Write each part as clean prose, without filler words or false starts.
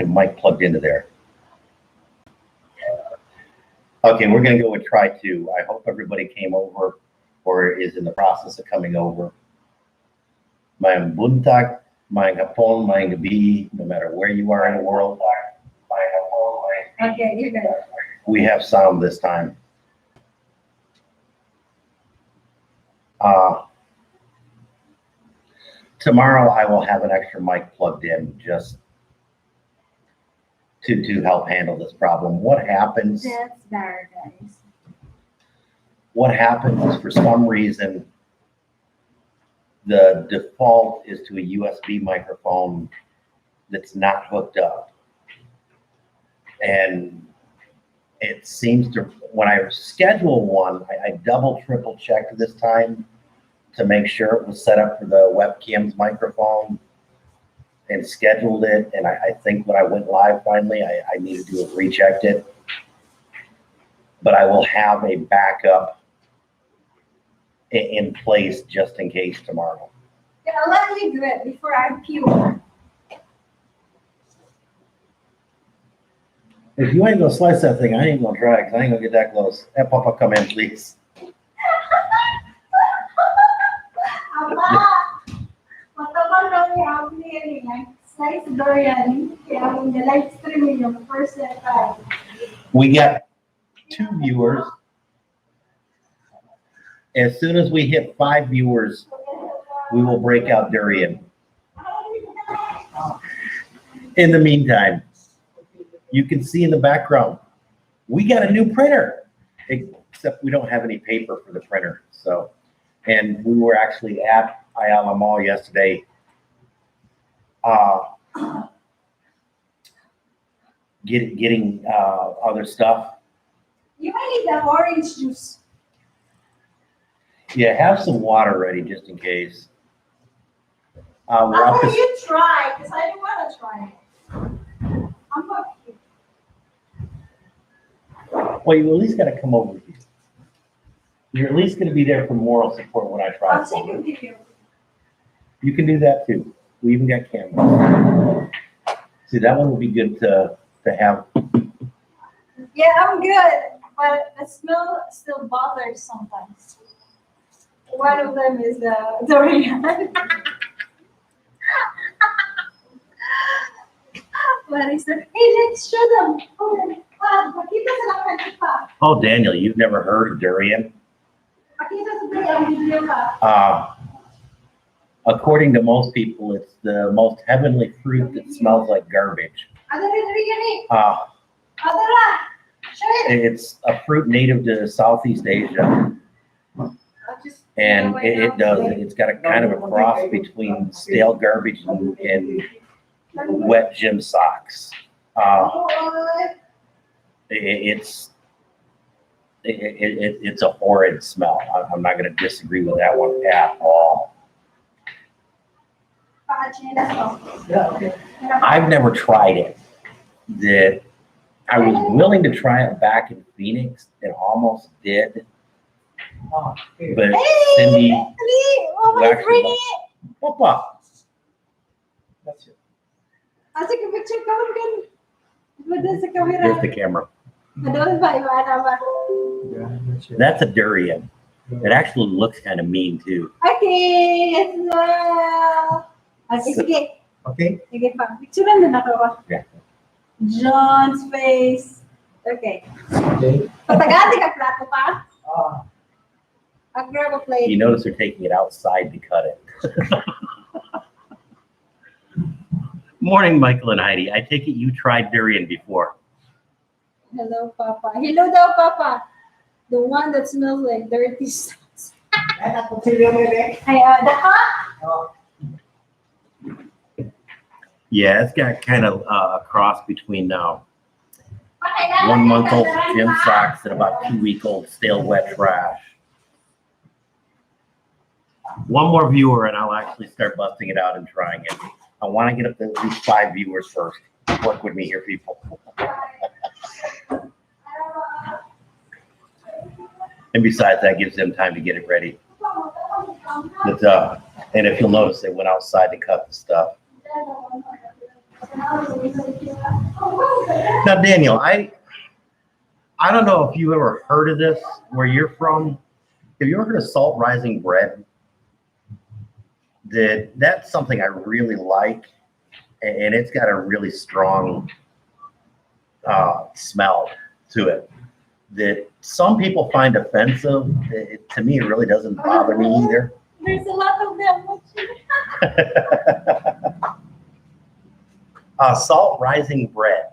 get the mic plugged into there. Okay, we're going to go with try 2. I hope everybody came over or is in the process of coming over. Mayang buntag, mayang hapon, mayang gabi, no matter where you are in the world. Okay, you're good. We have sound this time. Tomorrow I will have an extra mic plugged in just to help handle this problem. What happens? That's better, guys. What happens is, for some reason, the default is to a USB microphone that's not hooked up. And it seems to, when I schedule one, I double, triple checked this time to make sure it was set up for the webcam's microphone and scheduled it. And I think when I went live finally, I needed to have rechecked it. But I will have a backup in place just in case tomorrow. Yeah, let me do it before I puke. If you ain't gonna slice that thing, I ain't gonna try because I ain't gonna get that close. Hey, Papa, come in, please. Slice Durian. Kaya kung live streaming yung first time. We got 2 viewers. As soon as we hit 5 viewers, we will break out Durian. In the meantime, you can see in the background, we got a new printer, except we don't have any paper for the printer. So, and we were actually at Ayala Mall yesterday, getting other stuff. You might need that orange juice. Yeah, have some water ready just in case. How about you try? Because I don't want to try it. I'm not cute. Well, you at least got to come over here. You're at least going to be there for moral support when I try. I'll take a video. You can do that too. We even got cameras. See, that one would be good to have. Yeah, I'm good, but the smell still bothers sometimes. One of them is the Durian. But I said, hey, let's show them. Oh, Daniel, you've never heard of Durian? According to most people, it's the most heavenly fruit that smells like garbage. It's a fruit native to Southeast Asia. And it does. It's got a kind of a cross between stale garbage and wet gym socks. It's a horrid smell. I'm not going to disagree with that one at all. I've never tried it. That I was willing to try it back in Phoenix and almost did. But Cindy, who actually, Papa. That's it. I'll take a picture. Come again. Here's the camera. That's a Durian. It actually looks kind of mean too. Okay, sige. Okay. Sige pa. Picture na ako. Yeah. John's face. Okay. Patagati ka plato pa? I'll grab a plate. You notice they're taking it outside to cut it. Morning, Michael and Heidi. I take it you tried Durian before. Hello, Papa. Hello daw, Papa. The one that smells like dirty stuff. Yeah, it's got kind of a cross between 1-month-old gym socks and about 2-week-old stale wet trash. One more viewer and I'll actually start busting it out and trying it. I want to get up to at least 5 viewers first. Work with me here, people. And besides, that gives them time to get it ready. But, and if you'll notice, they went outside to cut the stuff. Now, Daniel, I don't know if you ever heard of this where you're from. Have you ever heard of salt rising bread? That's something I really like, and it's got a really strong smell to it that some people find offensive. To me, it really doesn't bother me either. There's a lot of them. Salt rising bread,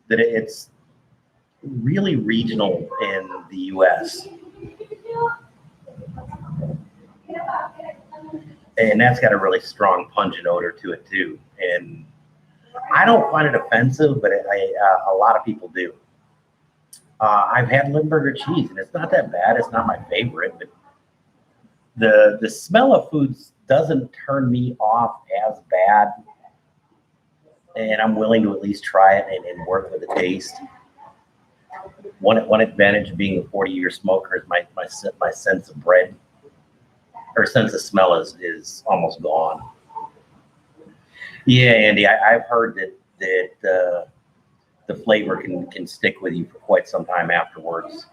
that it's really regional in the U.S. And that's got a really strong pungent odor to it too. And I don't find it offensive, but a lot of people do. I've had Limburger cheese, and it's not that bad. It's not my favorite, but the smell of foods doesn't turn me off as bad. And I'm willing to at least try it and work with the taste. One advantage of being a 40-year smoker is my sense of bread or sense of smell is almost gone. Yeah, Andy, I've heard that the flavor can stick with you for quite some time afterwards.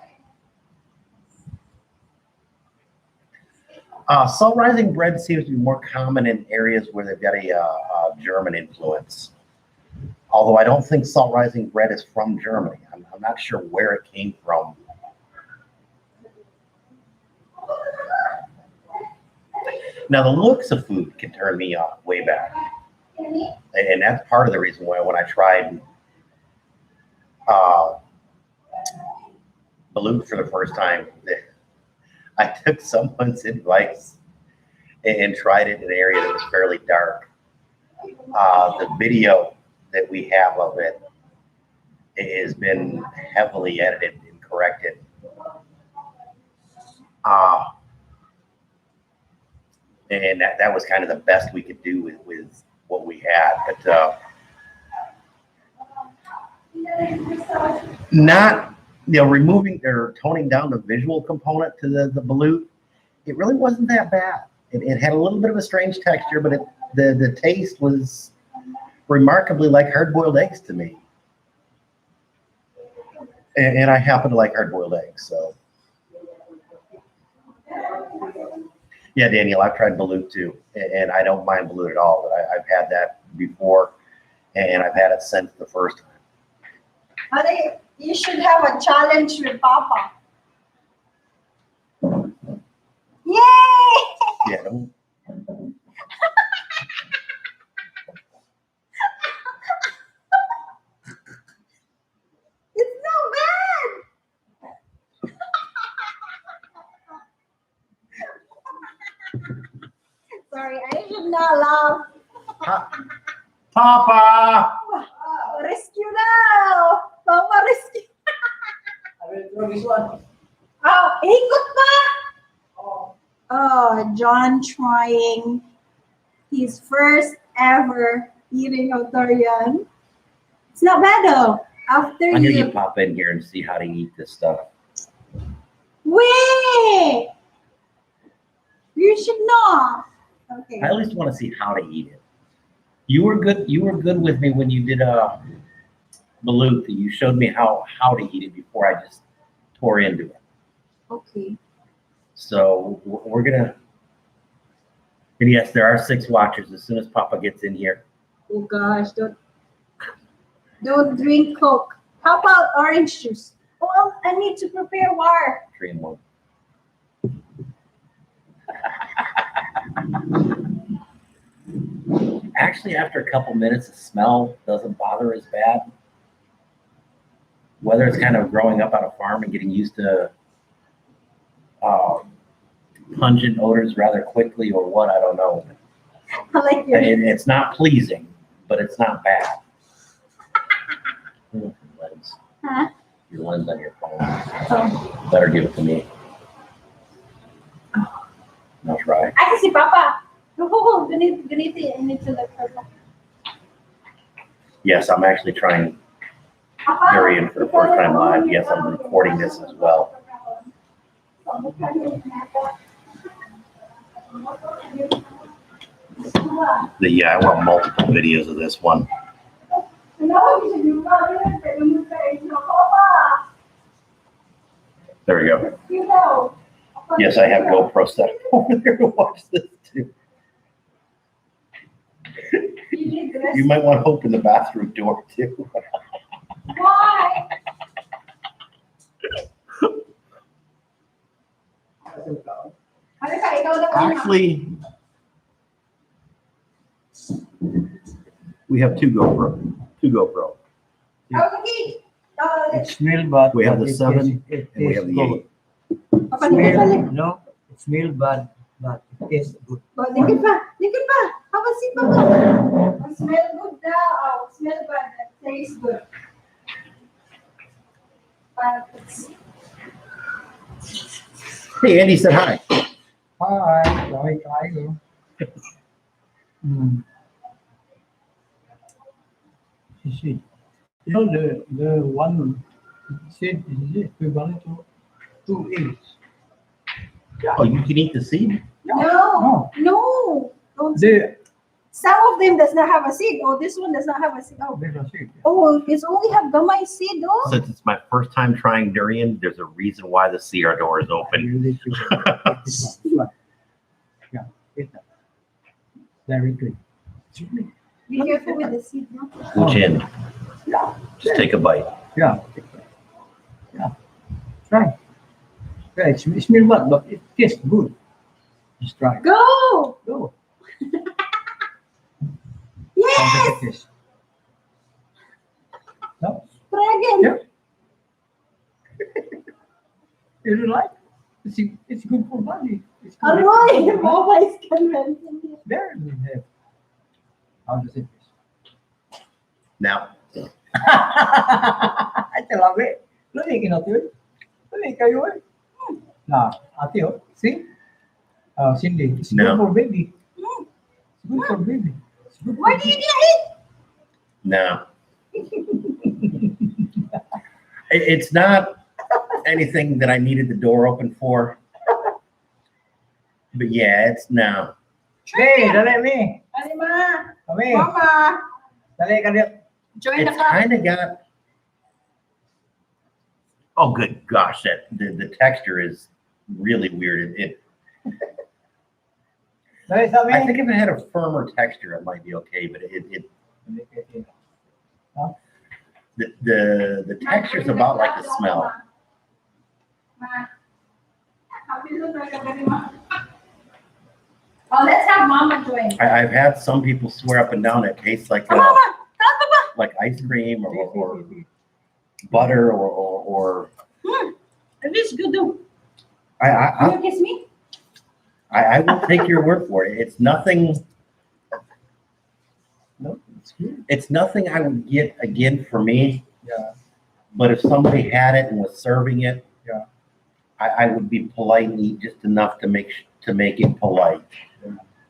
Salt rising bread seems to be more common in areas where they've got a German influence. Although I don't think salt rising bread is from Germany. I'm not sure where it came from. Now, the looks of food can turn me off way back. And that's part of the reason why when I tried balut for the first time, I took someone's advice and tried it in an area that was fairly dark. The video that we have of it has been heavily edited and corrected. And that was kind of the best we could do with what we had. But not, removing or toning down the visual component to the balut, it really wasn't that bad. It had a little bit of a strange texture, but the taste was remarkably like hard-boiled eggs to me. And I happen to like hard-boiled eggs, so. Yeah, Daniel, I've tried balut too, and I don't mind balut at all, but I've had that before, and I've had it since the first time. I think you should have a challenge with Papa. Yay! Yeah. It's not bad. Sorry, I should not laugh. Papa! Rescue now! Papa, rescue! I will throw this one. Oh, ikot pa! Oh, John trying his first ever eating of durian. It's not bad though. After I'm gonna you get Papa in here and see how to eat this stuff. wait, you should not. Okay. I at least want to see how to eat it. You were good with me when you did balut. You showed me how to eat it before I just tore into it. Okay. So we're gonna. And yes, there are 6 watchers. As soon as Papa gets in here, Oh gosh, don't drink Coke. How about orange juice? Well, I need to prepare water. 3 and 1. Actually, after a couple minutes, the smell doesn't bother as bad. Whether it's kind of growing up on a farm and getting used to pungent odors rather quickly or what, I don't know. I like your It's not pleasing, but it's not bad. Lens. Huh? Your lens on your phone. Oh. Better give it to me. I'll try. I can see Papa. Oh, ganito look purple. Yes, I'm actually trying Papa, Durian for the first time live. Yes, I'm recording this as well. I want multiple videos of this one. There we go. Yes, I have GoPro set over there to watch this too. You might want to open the bathroom door too. Why? Actually, we have two GoPro. It smells bad. We have the but it 7 tastes- and we have the good. 8. Smell, no, it smells bad, but it tastes good. Dikit pa. Have a sip, Papa. Smell good daw. Smell bad. Tastes good. But it's Hey, Andy said hi. Hi, like I go. You see, you know the one said is equivalent to 2 eggs. Oh, you can eat the seed? no. Don't. The Some of them does not have a seed. Oh, this one does not have a seed. Oh, there's a seed. oh, it's only have gamay seed. Oh. Since it's my first time trying durian, there's a reason why the CR door is open. You need to take this one. Yeah, get that. Very good. Be careful with the seed. No? Which end? Yeah, Just take a bite. yeah, yeah. Try. Yeah, it smells bad, but it tastes good. Just try. Go. Go. Yes. How does it taste? No? Try again. Yeah. You don't like? It's good for body. It's good. Aroy, Mama is convincing me. Very good. Yeah. How does it taste? Now, Ito lang eh. Lagi kinatuloy. Lagi kayo eh. Nah, ate oh. See? Cindy, it's good No. for baby. Mm. It's good for baby. It's good for Why do you get no. It's not anything that I needed the door open for. But yeah, it's no. Hey, dali me. Alima, Kami. Mama, Dali ka diyan. join the It's club. kind of got. Oh, good gosh, that the texture is really weird. Dali sa I amin. think if it had a firmer texture, it might be okay. But the texture is about like the smell. Oh, let's have Mama join. I've had some people swear up and down it tastes like Come, Mama, come, Papa. like ice cream or butter or It is good though. I Can you kiss me? I will take your word for it. It's nothing. No, it's good. It's nothing I would get again for me. Yeah. But if somebody had it and was serving it, Yeah. I would be polite and eat just enough to make it polite.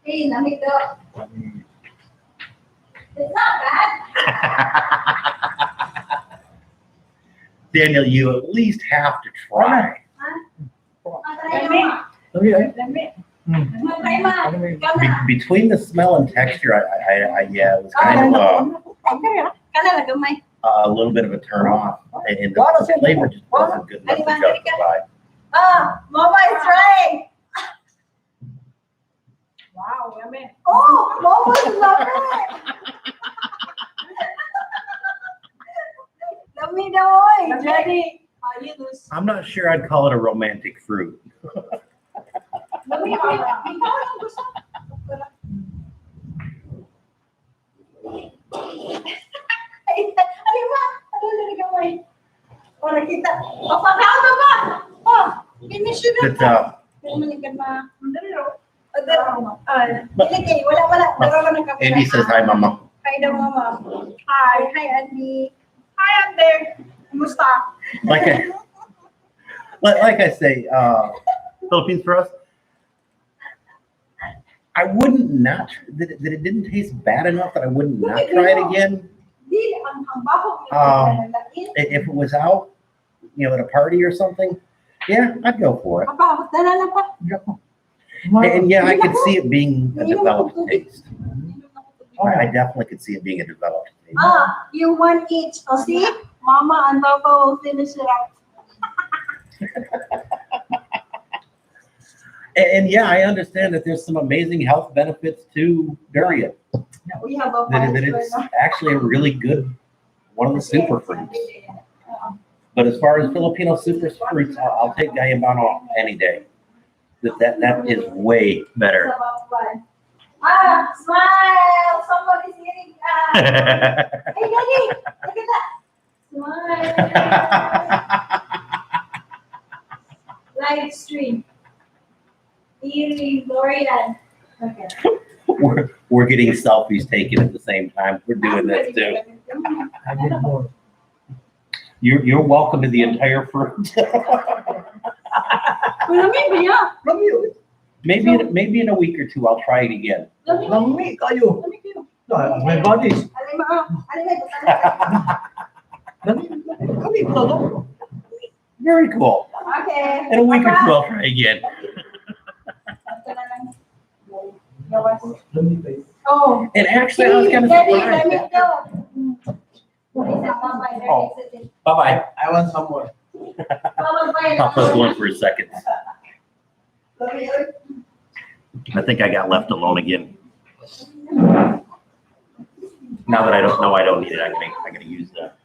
Hey, lamig daw. Kami. It's not bad. Daniel, you at least have to try. Matry Mama. Kami ay. Lamig. Hmm. Matry Ma. Kami. Come na. Between the smell and texture, yeah, it was kind of Kana na gamay. a little bit of a turn off, and the flavor just wasn't good enough to justify. Ah, Mama is trying. Wow, yummy. Oh, Mama is loving. Lamig daw oy. Jenny, you lose. I'm not sure I'd call it a romantic fruit. Lamig daw. Ikaw ang gusto. Ay, ma, ano na gamay? Para kita. Papakama ba? Oh, finish it But up. Pero maligad ma. Dalo. Dili wala. Daro ka ng kape. Andy says hi, Mama. Hi daw, Mama. Hi, Andy. Hi, Ander. Kumusta? Like I say, Philippines for us. I wouldn't not that it didn't taste bad enough that I wouldn't not try it again. Di, ang baho If it was out, at a party or something, yeah, I'd go for it. Ang baho, dala pa. And yeah, I could see it being a developed taste. I definitely could see it being a developed taste. Ah, you want each. Oh, see? Mama and Papa will finish it up. And yeah, I understand that there's some amazing health benefits to durian. We have a That bunch it's right actually a really good, one of the superfruits. But as far as Filipino superfruits, I'll take Gayabano any day. That is way better. Ah, smile! Somebody's eating. Hey, Daddy, look at that. Smile. Live stream. Eating Durian. Okay. We're getting selfies taken at the same time. We're doing this too. I get more. You're welcome to the entire fruit. Maybe in a week or two I'll try it again. Lami kayo. My bodies. Kami todo. Very cool. Okay. In a week or two I'll try again. Oh. And actually I was kind of Daddy, surprised. let me go. Oh. Bye-bye. I want some more. Papa's going for a second. I think I got left alone again. Now that I don't need it, I'm gonna use that.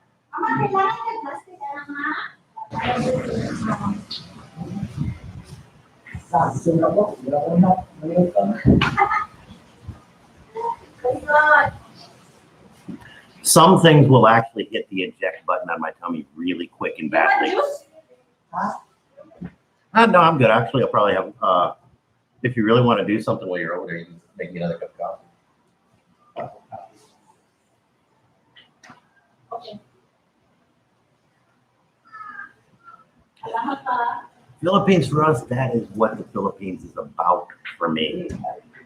Some things will actually hit the eject button on my tummy really quick and badly. No, I'm good. Actually, I'll probably have, if you really want to do something while you're over there, you can make me another cup of coffee. Okay. Philippines for us, that is what the Philippines is about for me.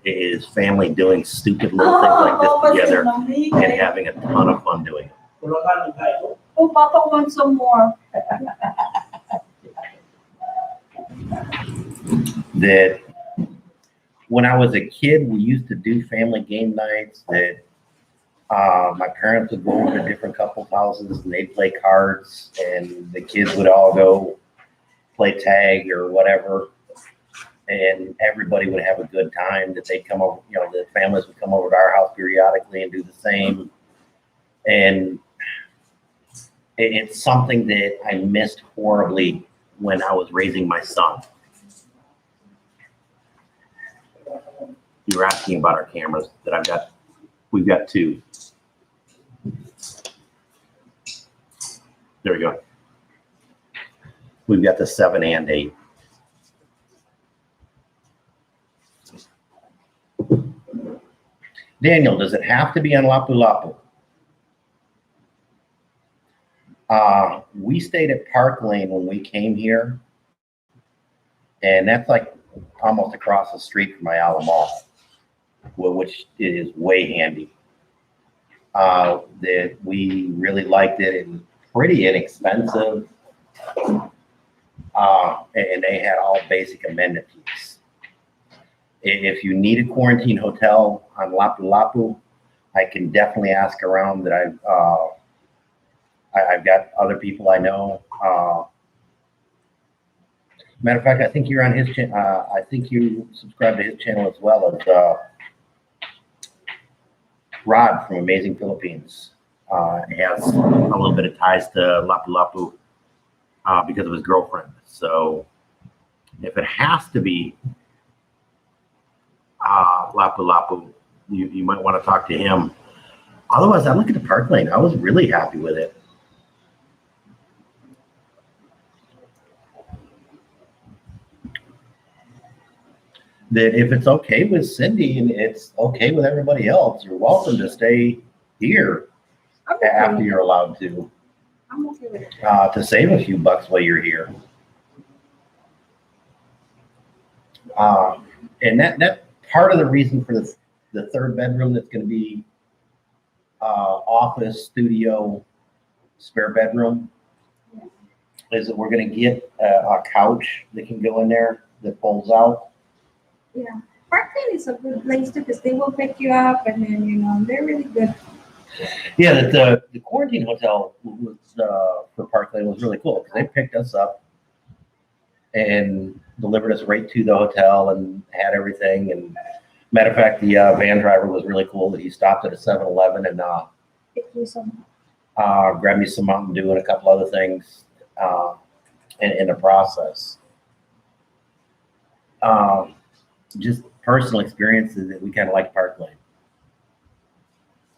It is family doing stupid little things like this together and having a ton of fun doing it. Oh, Papa wants some more. That when I was a kid, we used to do family game nights that my parents would go over to different couples' houses and they'd play cards and the kids would all go play tag or whatever. And everybody would have a good time, that they'd come over, the families would come over to our house periodically and do the same. And it's something that I missed horribly when I was raising my son. You were asking about our cameras that we've got two. There we go. We've got the 7 and 8. Daniel, does it have to be on Lapu-Lapu? We stayed at Park Lane when we came here, and that's like almost across the street from Ayala Mall, which is way handy. That we really liked it. It was pretty inexpensive, and they had all basic amenities. If you need a quarantine hotel on Lapu-Lapu, I can definitely ask around. That I've got other people I know. Matter of fact, I think you're on his channel. I think you subscribe to his channel as well as Rod from Amazing Philippines. He has a little bit of ties to Lapu-Lapu because of his girlfriend. So if it has to be Lapu-Lapu, you might want to talk to him. Otherwise, I look at the Park Lane. I was really happy with it. That if it's okay with Cindy and it's okay with everybody else, you're welcome to stay here after you're allowed to. I'm okay with it. To save a few bucks while you're here. And that part of the reason for the third bedroom that's going to be office, studio, spare bedroom is that we're going to get a couch that can go in there that folds out. Yeah. Parkland is a good place too because they will pick you up and then, they're really good. Yeah, the quarantine hotel was for Parkland was really cool because they picked us up and delivered us right to the hotel and had everything. And matter of fact, the van driver was really cool that he stopped at a 7-Eleven and Pick you some. grabbed me some Mountain Dew and a couple other things in the process. Just personal experiences that we kind of like Parkland.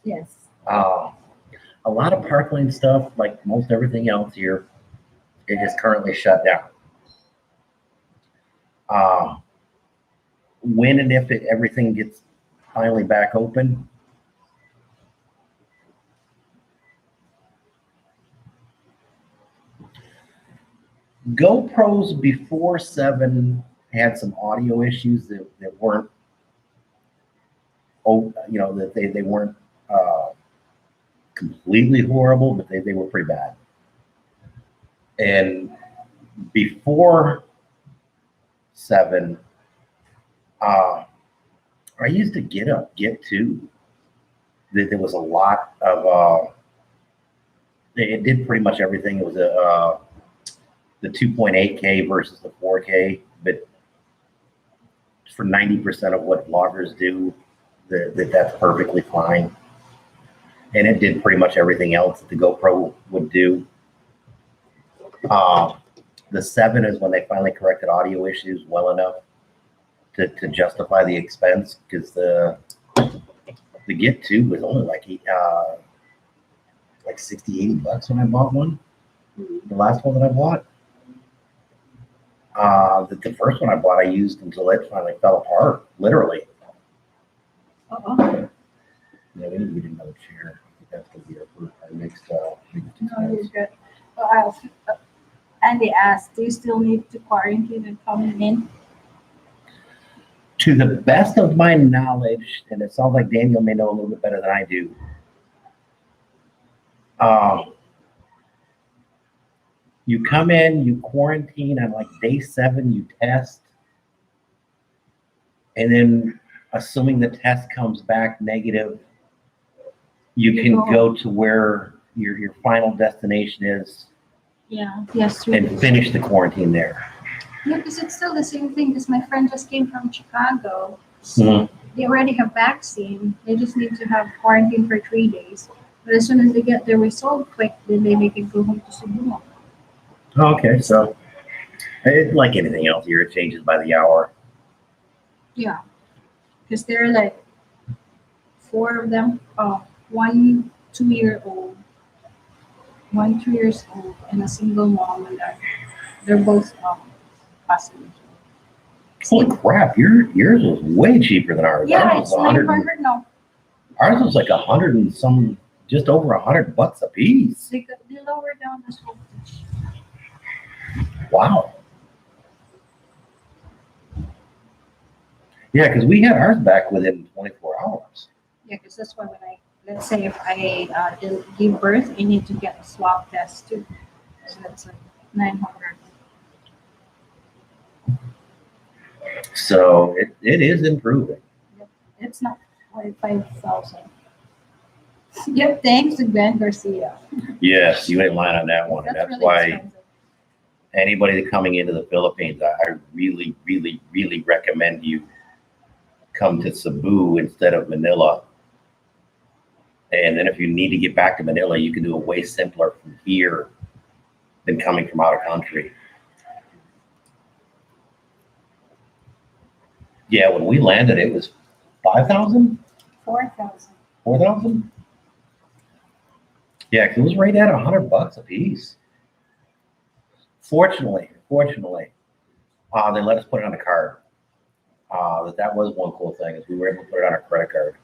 Yes. A lot of Parkland stuff, like most everything else here, it is currently shut down. When and if everything gets finally back open, GoPros before 7 had some audio issues that weren't, that they weren't completely horrible, but they were pretty bad. And before 7, I used to get 2. There was a lot of, it did pretty much everything. It was the 2.8K versus the 4K, but for 90% of what vloggers do, that's perfectly fine. And it did pretty much everything else that the GoPro would do. The 7 is when they finally corrected audio issues well enough to justify the expense, because the Get 2 was only like 60, 80 bucks when I bought one. The last one that I bought. The first one I bought, I used until it finally fell apart, literally. Uh-oh. Yeah, we need to get another chair. I think that's going to be our next. No, you're good. Well, Andy asked, do you still need to quarantine and coming in? To the best of my knowledge, and it sounds like Daniel may know a little bit better than I do. You come in, you quarantine on like day 7, you test, and then assuming the test comes back negative, you can go to where your final destination is. Yeah. Yes. And finish the quarantine there. Yeah, because it's still the same thing. Because my friend just came from Chicago. Mm-hmm. They already have vaccine. They just need to have quarantine for 3 days. But as soon as they get their result quick, then they can go home to Cebu. Okay, so like anything else here, it changes by the hour. Yeah, because there are like 4 of them. 1 2-year-old, 1 2 years old, and a single mom, and they're both positive. Holy crap! Yours was way cheaper than ours. Yeah, Ours it's was 900 now. Ours was like 100 and some, just over $100 a piece. They lower down the voltage. Wow. Yeah, because we had ours back within 24 hours. Yeah, because that's why let's say if I give birth, I need to get a swab test too. So that's like 900. So it is improving. Yep. It's not like 5,000. Yep, thanks to Ben Garcia. Yes, you ain't lying on that one. And that's really why expensive. anybody coming into the Philippines, I really, really, really recommend you come to Cebu instead of Manila. And then if you need to get back to Manila, you can do it way simpler from here than coming from out of country. Yeah, when we landed, it was 5,000? 4,000. 4,000? Yeah, 'cause it was right at $100 a piece. Fortunately, they let us put it on a card. That was one cool thing, is we were able to put it on a credit card.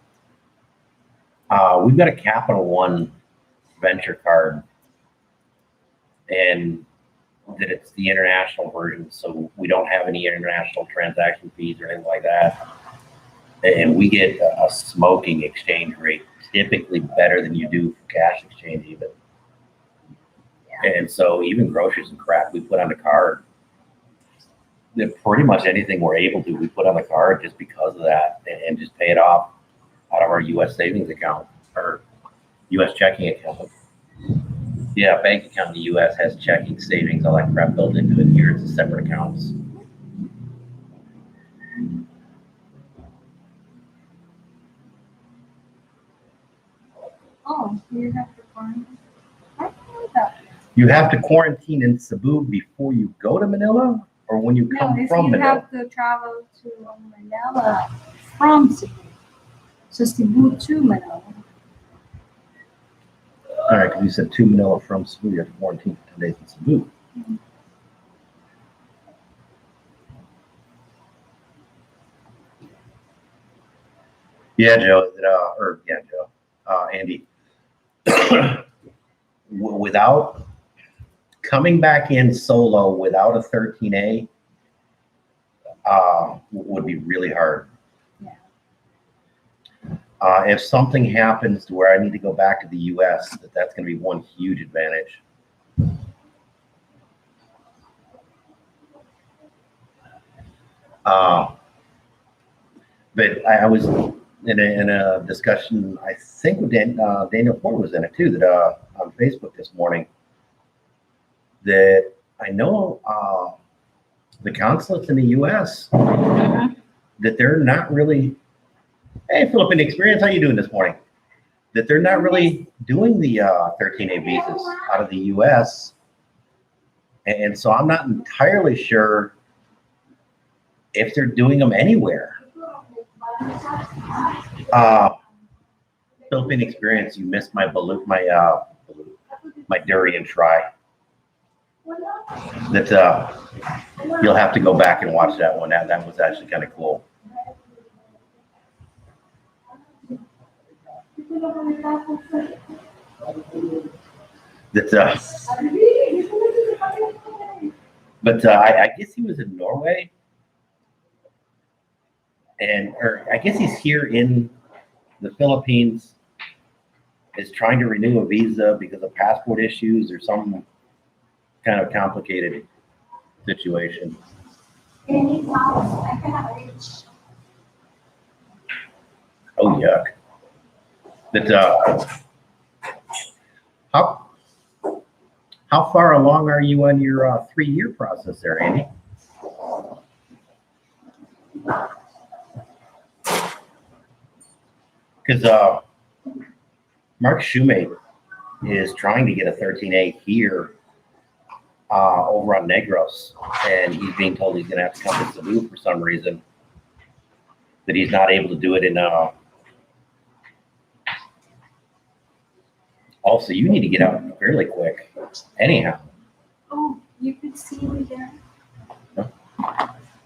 We've got a Capital One Venture card, and that it's the international version, so we don't have any international transaction fees or anything like that. And we get a smoking exchange rate, typically better than you do for cash exchange even. Yeah. And so even groceries and crap we put on the card. pretty much anything we're able to, we put on the card just because of that, and just pay it off out of our U.S. savings account or U.S. checking account. Yeah, bank account in the U.S. has checking, savings, all that crap built into it. Here, it's separate accounts. Oh, you have to quarantine. I don't know that. You have to quarantine in Cebu before you go to Manila, or when you No, come if from you Manila. have to travel to Manila from Cebu. So Cebu to Manila. All right, because you said to Manila from Cebu, you have to quarantine for 10 days in Cebu. Mhm. Yeah, Joe. Andy. Without coming back in solo without a 13A, would be really hard. Yeah. If something happens to where I need to go back to the U.S., that's going to be one huge advantage. But I was in a discussion, I think with Daniel Ford was in it too, that on Facebook this morning, that I know the consulates in the U.S. that they're not really, hey, Philippine Experience, how you doing this morning? That they're not really doing the 13A visas out of the U.S. And so I'm not entirely sure if they're doing them anywhere. Philippine Experience, you missed my my Durian try. That you'll have to go back and watch that one. That was actually kind of cool. But I guess he was in Norway, or I guess he's here in the Philippines, is trying to renew a visa because of passport issues or some kind of complicated situation. Oh, yuck. But how far along are you on your 3-year process there, Andy? Because Mark Shoemate is trying to get a 13A here over on Negros, and he's being told he's going to have to come to Cebu for some reason, that he's not able to do it in also, you need to get out fairly quick. Anyhow. Oh, you could see me there. Huh?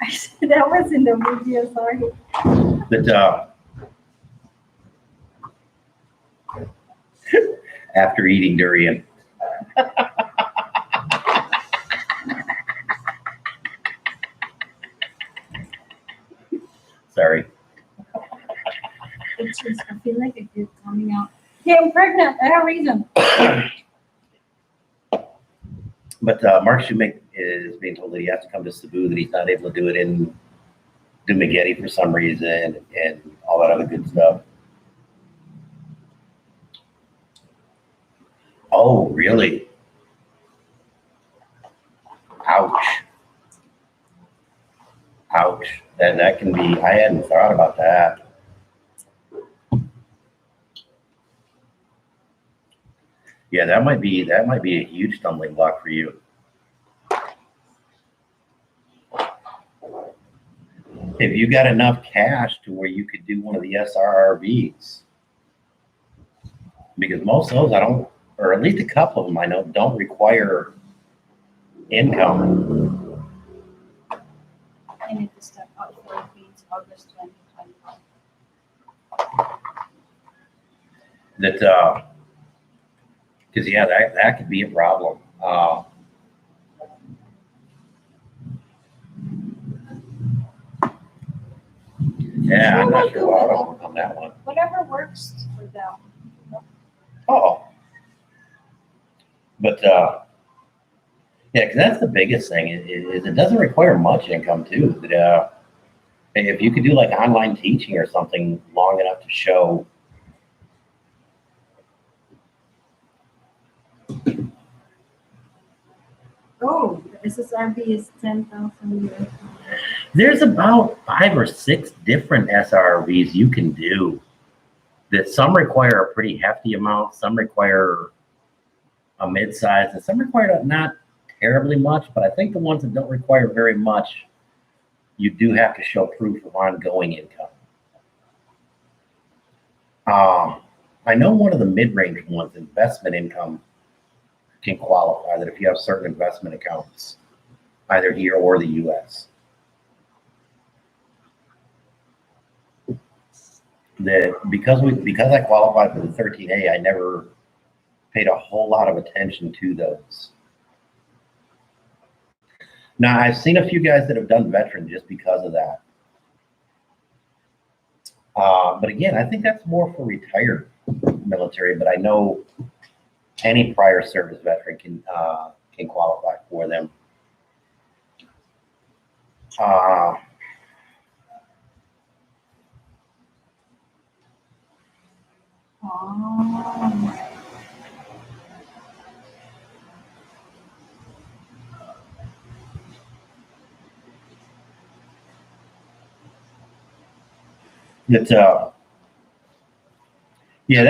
I said that was in the video, sorry. That after eating durian. Sorry. It's just, I feel like it keeps coming out. Yeah, I'm pregnant. I have a reason. But Mark Shoemake is being told that he has to come to Cebu, that he's not able to do it in Dumaguete for some reason, and all that other good stuff. Oh, really? Ouch. Ouch. That can be, I hadn't thought about that. Yeah, that might be a huge stumbling block for you. If you got enough cash to where you could do one of the SRRVs, because most of those I don't, or at least a couple of them I know don't require income. I need to step out Philippines August 2025. That because yeah, that could be a problem. Yeah, I'm not sure why I don't work on that one. Whatever works for them. Oh, but Yeah, because that's the biggest thing is it doesn't require much income too. That if you could do like online teaching or something long enough to show. Oh, the SSRB is 10,000 US. There's about 5 or 6 different SRVs you can do. That some require a pretty hefty amount, some require a mid-size, and some require not terribly much. But I think the ones that don't require very much, you do have to show proof of ongoing income. I know one of the mid-range ones, investment income, can qualify. That if you have certain investment accounts, either here or the U.S. That because I qualified for the 13A, I never paid a whole lot of attention to those. Now I've seen a few guys that have done veteran just because of that. But again, I think that's more for retired military. But I know any prior service veteran can qualify for them. Oh. Yeah,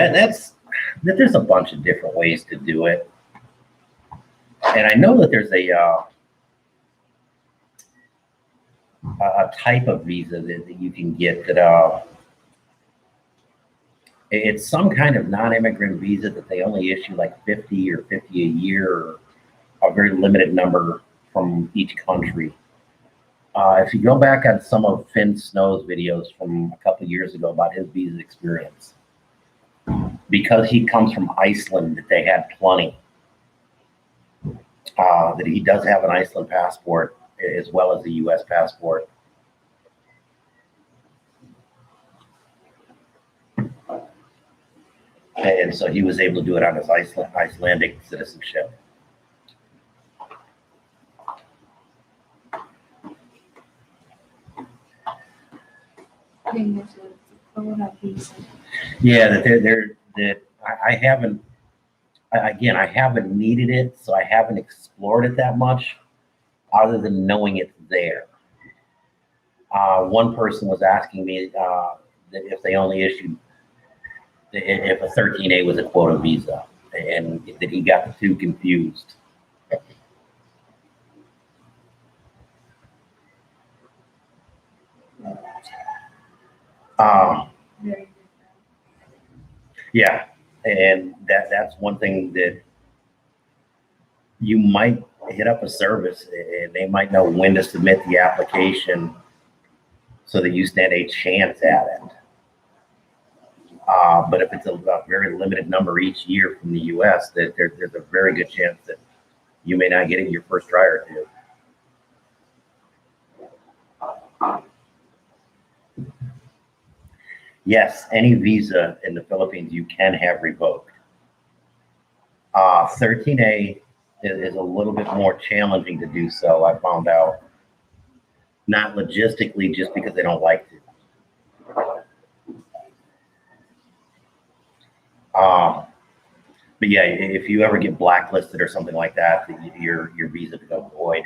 there's a bunch of different ways to do it, and I know that there's a type of visa that you can get that it's some kind of non-immigrant visa that they only issue like 50 or 50 a year, or a very limited number from each country. If you go back on some of Finn Snow's videos from a couple of years ago about his visa experience, because he comes from Iceland, that they had plenty. That he does have an Iceland passport as well as a U.S. passport. And so he was able to do it on his Icelandic citizenship. Yeah, that I haven't. Again, I haven't needed it, so I haven't explored it that much, other than knowing it's there. One person was asking me that if they only issued, if a 13A was a quota visa, and that he got the two confused. Yeah, and that's one thing that you might hit up a service, and they might know when to submit the application so that you stand a chance at it. But if it's a very limited number each year from the U.S., that there's a very good chance that you may not get it your first try or two. Yes, any visa in the Philippines you can have revoked. 13A is a little bit more challenging to do so, I found out. Not logistically, just because they don't like to. But yeah, if you ever get blacklisted or something like that, your visa becomes void.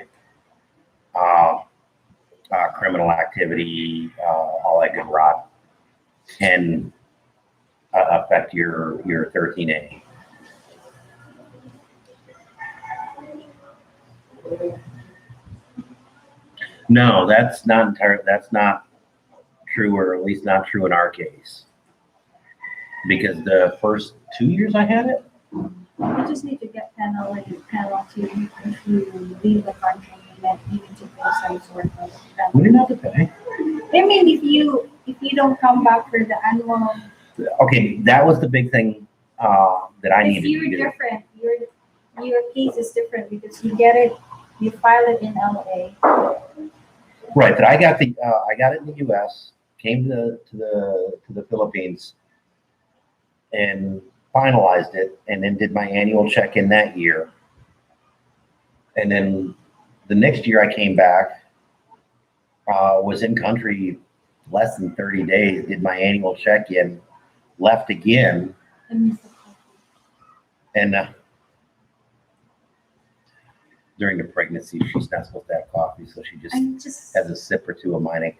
Criminal activity, all that good rot can affect your 13A. No, that's not true, or at least not true in our case. Because the first 2 years I had it. You just need to get penalty if you leave the country, and then you need to pay some sort of penalty. We didn't have to pay. I mean, if you don't come back for the annual. Okay, that was the big thing that I needed to do. You're different. Your case is different because you get it, you file it in LA. Right, but I got it in the U.S., came to the Philippines, and finalized it, and then did my annual check-in that year. And then the next year I came back, was in country less than 30 days, did my annual check-in, left again, I miss the coffee. and during the pregnancy, she's not supposed to have coffee, so she just I'm just has a sip or two of mine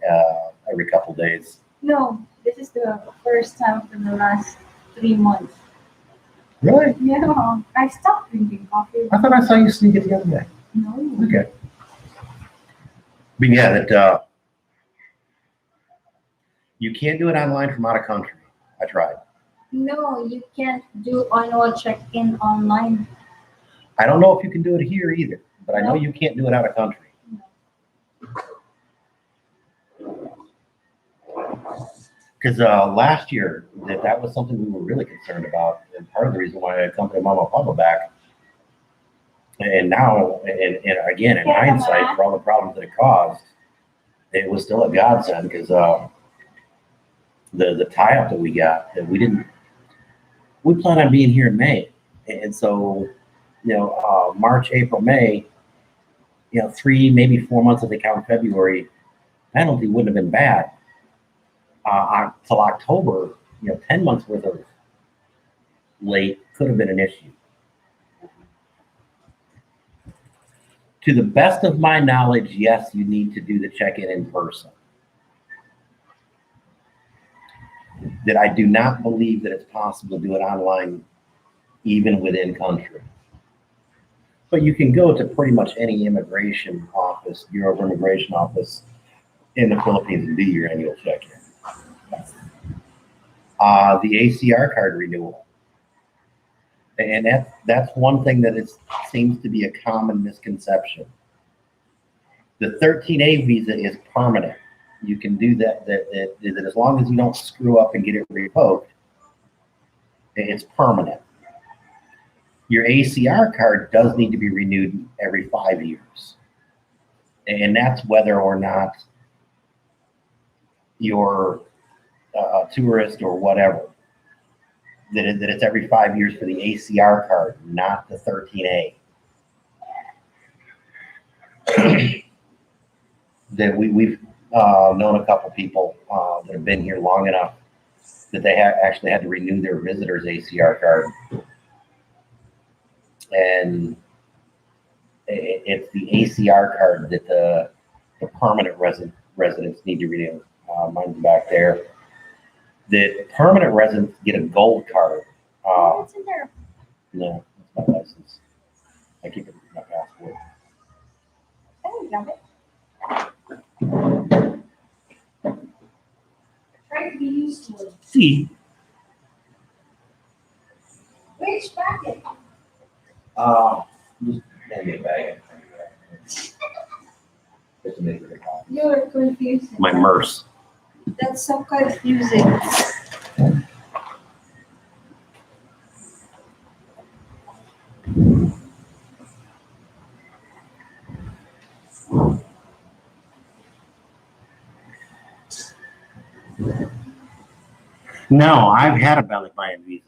every couple days. no. This is the first time in the last 3 months. Really? Yeah, I stopped drinking coffee. I thought I saw you sneak it the other day. No. Okay. But yeah, that you can't do it online from out of country. I tried. No, you can't do annual check-in online. I don't know if you can do it here either, but I know No. you can't do it out of country. Because last year, that was something we were really concerned about, and part of the reason why I accompanied Mama and Papa back. And now, and again, in Yeah, hindsight, for all the problems that it caused, it was still a godsend because the tie-up that we got, that we plan on being here in May, and so March, April, May, 3, maybe 4 months if they count February, penalty wouldn't have been bad. Till October, 10 months worth of late could have been an issue. To the best of my knowledge, yes, you need to do the check-in in person. That I do not believe that it's possible to do it online, even within country. But you can go to pretty much any immigration office, Bureau of Immigration office in the Philippines and do your annual check-in. The ACR card renewal. And that's one thing that seems to be a common misconception. The 13A visa is permanent. You can do that as long as you don't screw up and get it revoked, it's permanent. Your ACR card does need to be renewed every 5 years. And that's whether or not you're a tourist or whatever. That it's every 5 years for the ACR card, not the 13A. That we've known a couple people that have been here long enough that they actually had to renew their visitor's ACR card. And it's the ACR card that the permanent residents need to renew. Mine's back there. The permanent residents get a gold card. What's in there? No, that's my license. I keep it in my passport. Oh, got it. Try to be used to it. See, Which packet? just hand me a bag. Just to make it a copy. You're confusing. My MERS. That's so confusing. No, I've had a Balikbayan visa.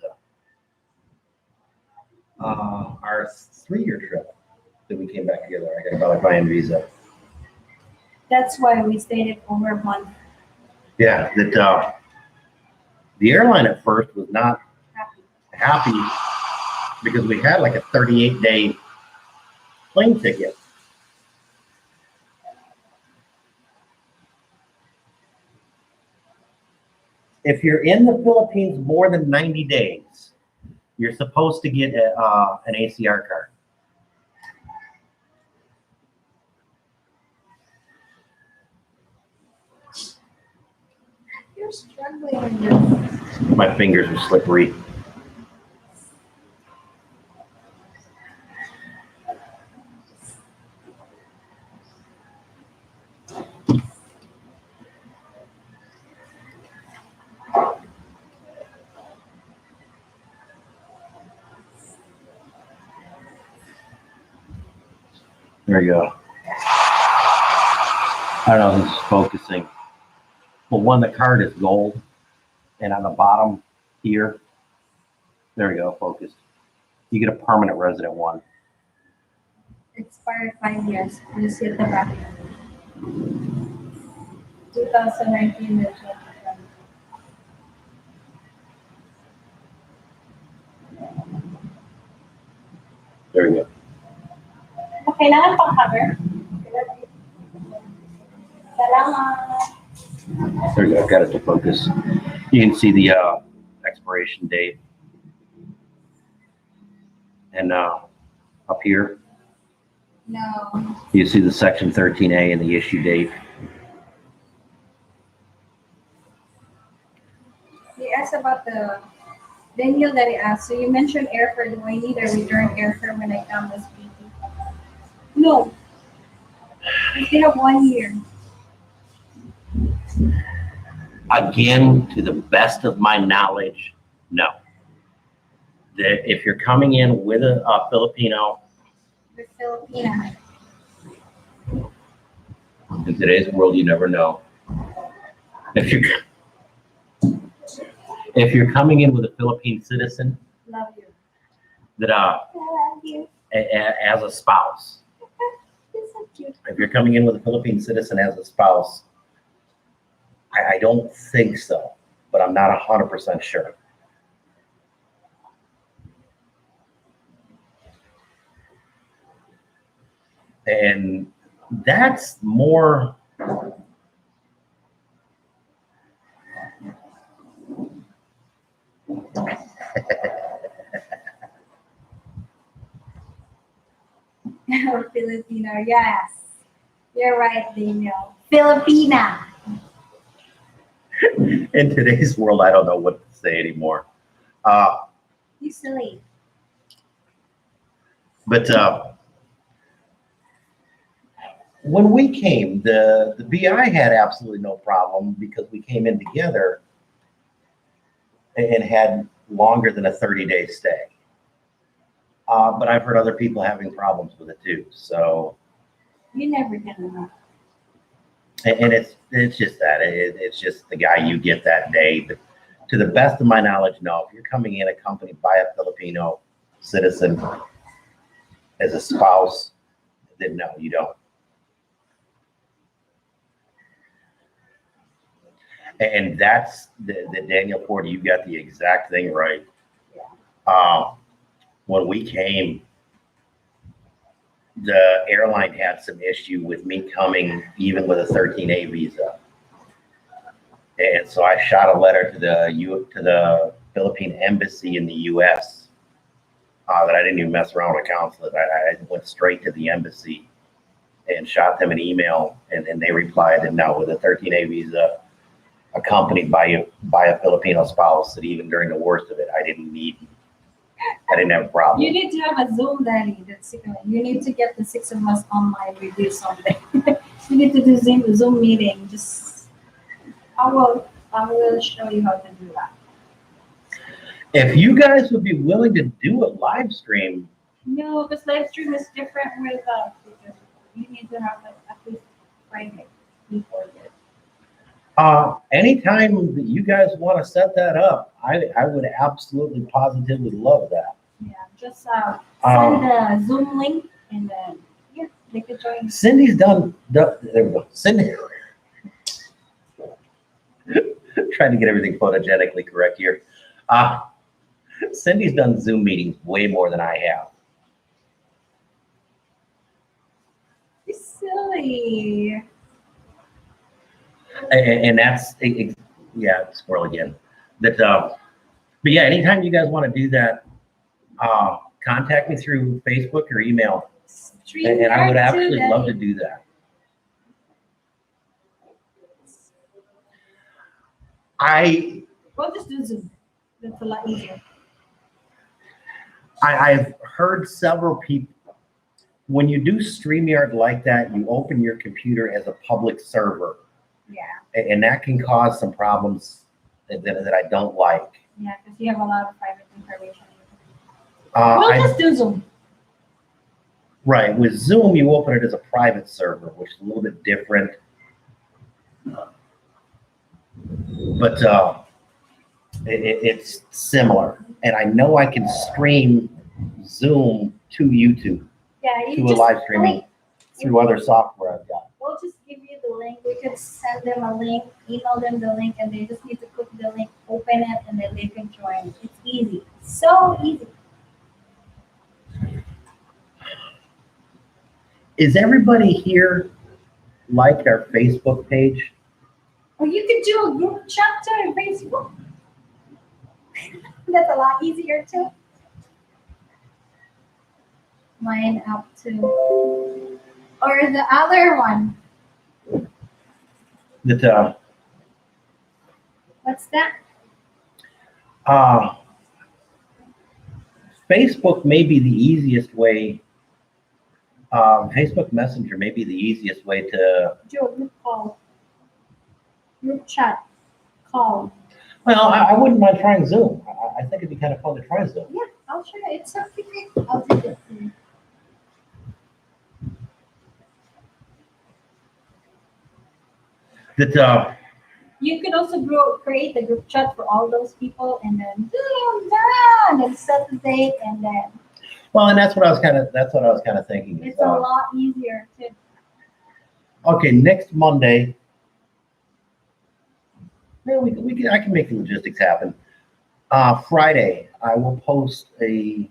Our 3-year trip that we came back together, I got a Balikbayan visa. That's why we stayed at over a month. Yeah, that the airline at first was not happy because we had like a 38-day plane ticket. If you're in the Philippines more than 90 days, you're supposed to get an ACR card. You're struggling with this. My fingers are slippery. There you go. I don't know who's focusing. But one, the card is gold. And on the bottom here, there we go, focused. You get a permanent resident one. expired 5 years. You see at the back. 2019 to 2020. There we go. Kailangan pang cover. Salamat. There you go. Got it to focus. You can see the expiration date. And up here, No. you see the section 13A and the issue date. He asked about the Daniel that he asked. So you mentioned airfare. Do I need a return airfare when I come as PT? No. They have 1 year. Again, to the best of my knowledge, no. If you're coming in with a Filipino, The Filipina. in today's world, you never know. If you're coming in with a Philippine citizen Love you. that I love you. as a spouse, You're so cute. if you're coming in with a Philippine citizen as a spouse, I don't think so, but I'm not 100% sure. And that's more. Filipino, yes. You're right, Daniel. Filipina. In today's world, I don't know what to say anymore. You silly. But when we came, the BI had absolutely no problem because we came in together and had longer than a 30-day stay. But I've heard other people having problems with it too. So, You never gonna know. and it's just that it's just the guy you get that day. But to the best of my knowledge, no. If you're coming in accompanied by a Filipino citizen as a spouse, then no, you don't. And that's the Daniel Ford. You got the exact thing right. When we came, the airline had some issue with me coming even with a 13A visa. And so I shot a letter to the Philippine embassy in the U.S. That I didn't even mess around with a consulate. I went straight to the embassy and shot them an email, and they replied that no, with a 13A visa accompanied by a Filipino spouse, that even during the worst of it, I didn't have a problem. You need to have a Zoom, Daddy. That's it. You need to get the 6 of us online with you someday. You need to do Zoom meeting. I will show you how to do that. If you guys would be willing to do a live stream, No, because live stream is different with because you need to have it at least Friday before this. anytime that you guys want to set that up, I would absolutely positively love that. Yeah, just send the Zoom link and then yeah, they could join. Cindy's done. There we go. Cindy. Trying to get everything photogenically correct here. Cindy's done Zoom meetings way more than I have. You're silly. And that's, yeah, squirrel again. But yeah, anytime you guys want to do that, contact me through Facebook or email. And I would actually love to do that. We'll just do Zoom. That's a lot easier. I've heard several people, when you do StreamYard like that, you open your computer as a public server. Yeah. And that can cause some problems that I don't like. Yeah, because you have a lot of private information. We'll just do Zoom. Right. With Zoom, you open it as a private server, which is a little bit different. But it's similar. And I know I can stream Zoom to YouTube Yeah, you to a just live streaming click. through other software I've got. We'll just give you the link. We could send them a link, email them the link, and they just need to click the link, open it, and then they can join. It's easy. So easy. Is everybody here like our Facebook page? Or you could do a group chat too on Facebook. That's a lot easier too. Mine up to. Or the other one. That What's that? Facebook may be the easiest way. Facebook Messenger may be the easiest way to. Do a group call. Group chat call. Well, I wouldn't mind trying Zoom. I think it'd be kind of fun to try Zoom. Yeah, I'll show you. It's something. I'll do it for you. That You could also create a group chat for all those people, and then and then set the date, and then well, and that's what I was kind of thinking. it's a lot easier to. Okay, next Monday. Yeah, we can. I can make the logistics happen. Friday, I will post a.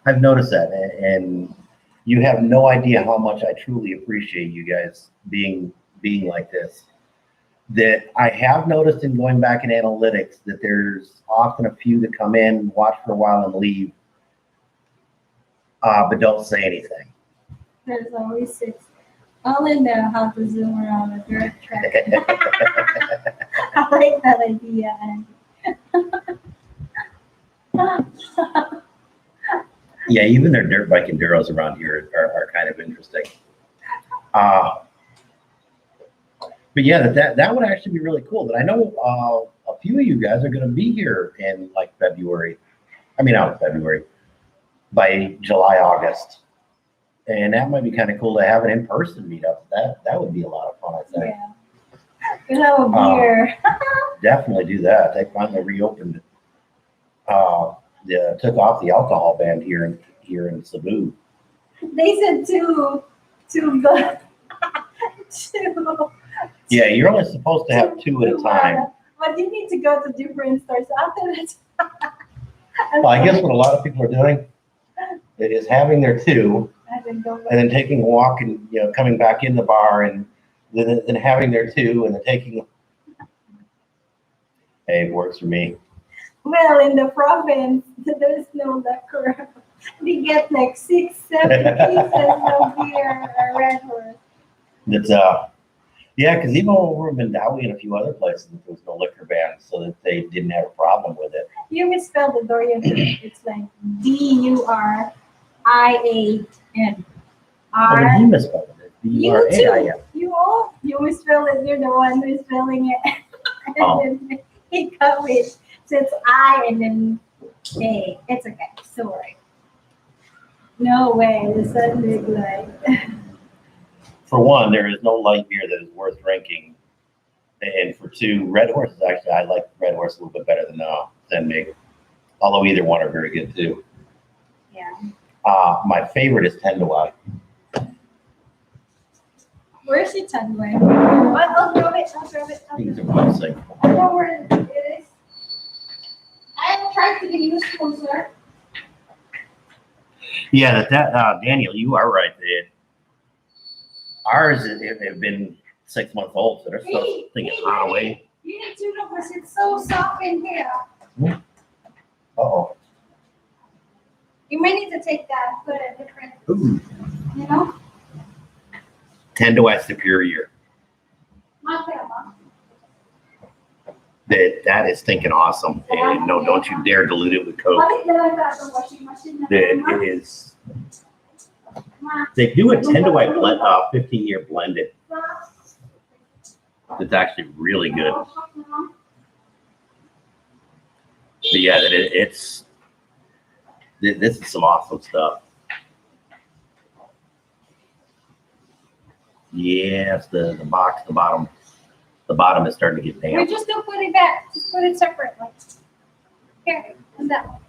I've noticed that, and you have no idea how much I truly appreciate you guys being like this. That I have noticed in going back in analytics that there's often a few that come in, watch for a while, and leave, but don't say anything. There's always 6. All in there how to zoom around a dirt track. I like that idea. Yeah, even their dirt bike enduros around here are kind of interesting. But yeah, that would actually be really cool. But I know a few of you guys are going to be here in like February. I mean, out in February, by July, August. And that might be kind of cool to have an in-person meetup. That would be a lot of fun, I think. Yeah. We'll have a beer. Definitely do that. They finally reopened. Took off the alcohol ban here in Cebu. They said to go to. Yeah, you're only supposed to have 2 at a time. But you need to go to different stores after that. Well, I guess what a lot of people are doing is having their 2 And and then taking a walk and coming back in the bar and then having their 2 and then taking. Hey, it works for me. Well, in the province, there's no liquor. They get like 6, 7 pieces of beer or red horse. That's yeah, because even over in Mandawi and a few other places, there was no liquor ban, so that they didn't have a problem with it. You misspelled the Durian. It's like Durian. Oh, but he misspelled it. You too. D-U-R-A-I-N. You misspelled it. You're the one who's spelling it. And Oh. then he cut it. So it's I and then A. It's okay. Sorry. No way. The sun big light. For one, there is no light beer that is worth drinking, and for 2, Red Horse is actually I like Red Horse a little bit better than Mig, although either one are very good too. Yeah. My favorite is Tendawai. Where's the Tendawai? I'll grab it. These are blessing. I know where it is. I tried to get you closer. Yeah, Daniel, you are right. Ours have been 6 months old, so they're still thinking on away. You need to know because it's so soft in here. Uh-oh. You might need to take that and put it different, Ooh. you know? Tendawai Superior. That is stinking awesome. And no, don't you dare dilute it with Coke. It is. They do a Tendawai 15-year blended. It's actually really good. But yeah, this is some awesome stuff. Yes, the box, the bottom is starting to get We damp. just don't put it back. Just put it separately. Here, and that one.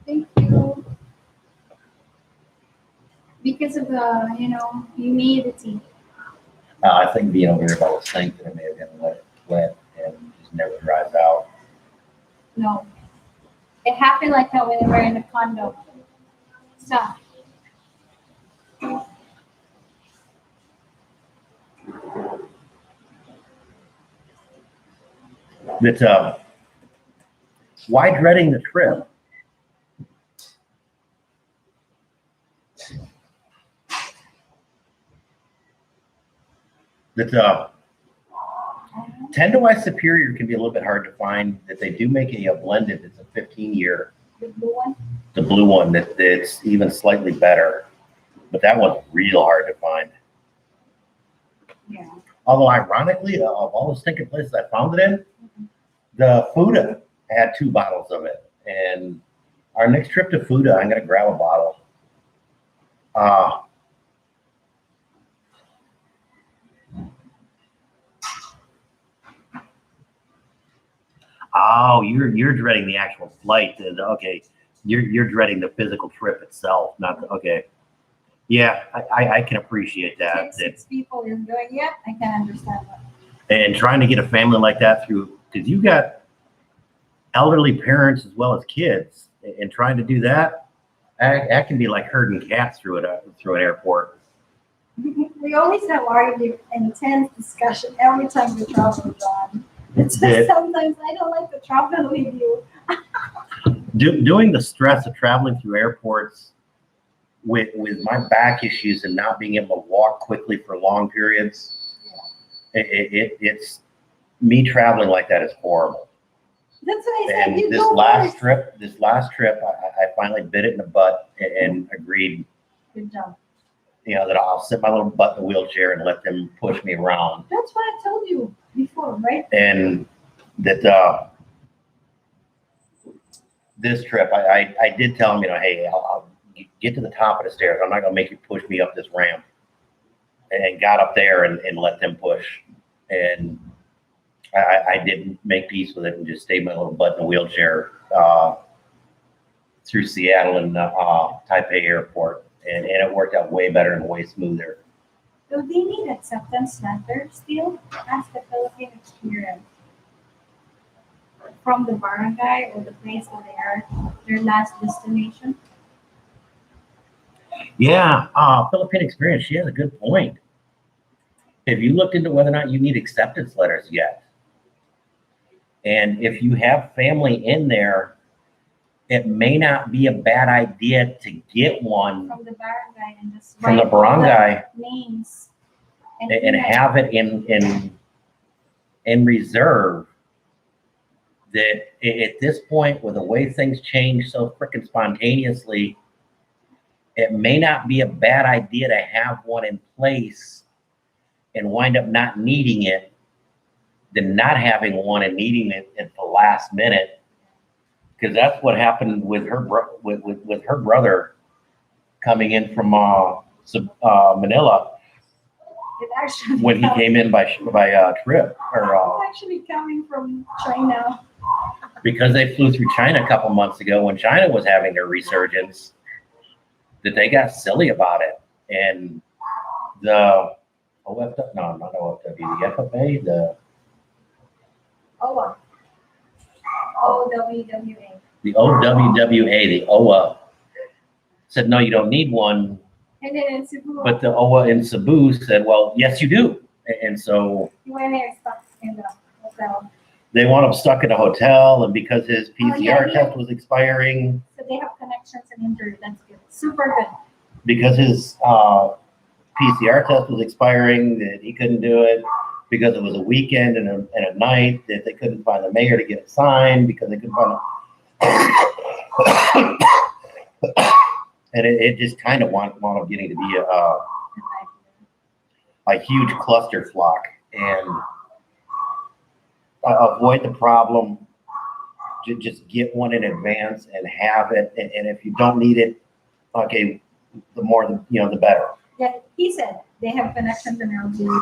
Thank you. Because of the, humidity. I think being over here by the sink, that it may have been wet and just never dries out. No. It happened like that when we were in the condo. So. But why dreading the trip? That 10 to Y Superior can be a little bit hard to find. That they do make a blended. It's a 15-year. The blue one? The blue one that's even slightly better, but that one's real hard to find. Yeah. Although ironically, of all the stinking places I found it in, the Fuda had 2 bottles of it. And our next trip to Fuda, I'm gonna grab a bottle. Oh, you're dreading the actual flight. Okay, you're dreading the physical trip itself, not the, okay. Yeah, I can appreciate that. Six people is going, yeah, I can understand that. And trying to get a family like that through, because you got elderly parents as well as kids, and trying to do that, that can be like herding cats through an airport. We always have argued intense discussion every time we travel, John. It's just sometimes I don't like to travel with you. Doing the stress of traveling through airports with my back issues and not being able to walk quickly for long periods, it's me traveling like that is horrible. That's what I said. And You this go last first. trip, I finally bit it in the butt and agreed, Good job. that I'll sit my little butt in the wheelchair and let them push me around. That's what I told you before, right? And that this trip, I did tell them, hey, I'll get to the top of the stairs. I'm not gonna make you push me up this ramp. And got up there and let them push. And I did make peace with it and just stayed my little butt in the wheelchair through Seattle and Taipei Airport. And it worked out way better and way smoother. Do they need acceptance letter still? Ask the Philippine experience. From the barangay or the place where they are, their last destination? Yeah, Philippine experience, she has a good point. Have you looked into whether or not you need acceptance letters yet? And if you have family in there, it may not be a bad idea to get one From the barangay and just from the write all barangay names and email. have it in reserve. That at this point, with the way things change so freaking spontaneously, it may not be a bad idea to have one in place and wind up not needing it than not having one and needing it at the last minute. Because that's what happened with her with her brother coming in from Manila It actually when he came in by trip or it's actually coming from China. because they flew through China a couple months ago when China was having their resurgence. That they got silly about it, and the OFW, no, not OFW, the FFA, the OWA. OWWA. the OWWA, the OWA said, no, you don't need one. And then in Cebu, But the OWA in Cebu said, well, yes, you do. And so he went there stuck in the hotel. they want him stuck in a hotel, and because his PCR yeah. test was expiring, So they have connections and internet. That's good. Super good. because his PCR test was expiring, that he couldn't do it, because it was a weekend and a night, that they couldn't find the mayor to get it signed because they couldn't find it. And it just kind of wound up getting to be a huge cluster flock, and avoid the problem. Just get one in advance and have it. And if you don't need it, okay, the more the better. Yeah, he said they have connections in the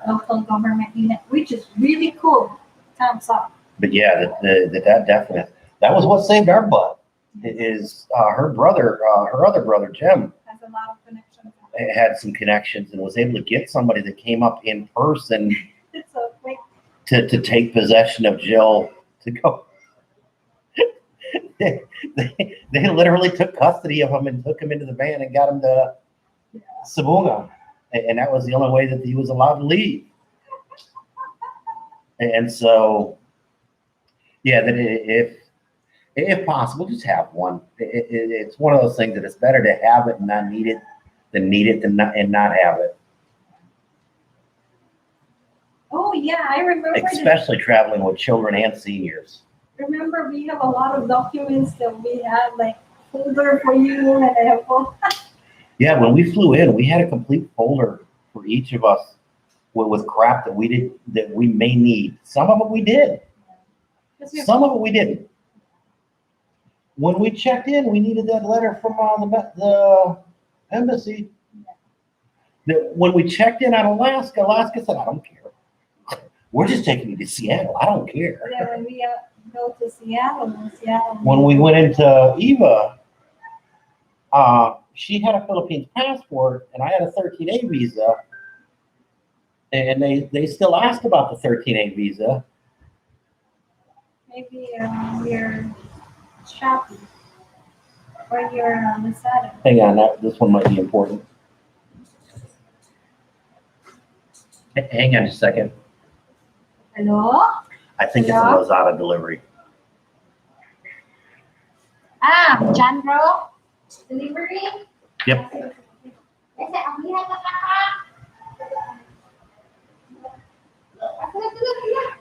local government unit, which is really cool. Thumbs up. But yeah, that definitely, that was what saved our butt. Is her brother, her other brother, Jim, Has a lot of connections. had some connections and was able to get somebody that came up in person It's so quick. to take possession of Jill to go. they literally took custody of him and took him into the van and got him to Sabunga. And that was the only way that he was allowed to leave. And so, yeah, that if possible, just have one. It's one of those things that it's better to have it and not need it than need it and not have it. Oh yeah, I remember. Especially traveling with children and seniors. Remember, we have a lot of documents that we had like folder for you, and I have all. Yeah, when we flew in, we had a complete folder for each of us with crap that we may need. Some of it we did. Some of it we didn't. When we checked in, we needed that letter from the embassy. When we checked in on Alaska said, "I don't care. We're just taking you to Seattle. I don't care." Yeah, when we go to Seattle. When we went into Eva, she had a Philippines passport, and I had a 13A visa. And they still asked about the 13A visa. Maybe you're Shopee or you're Lazada. Hang on, this one might be important. Hang on just a second. Hello? I think Hello? it's a Lazada delivery. John Bro? Delivery? Yep.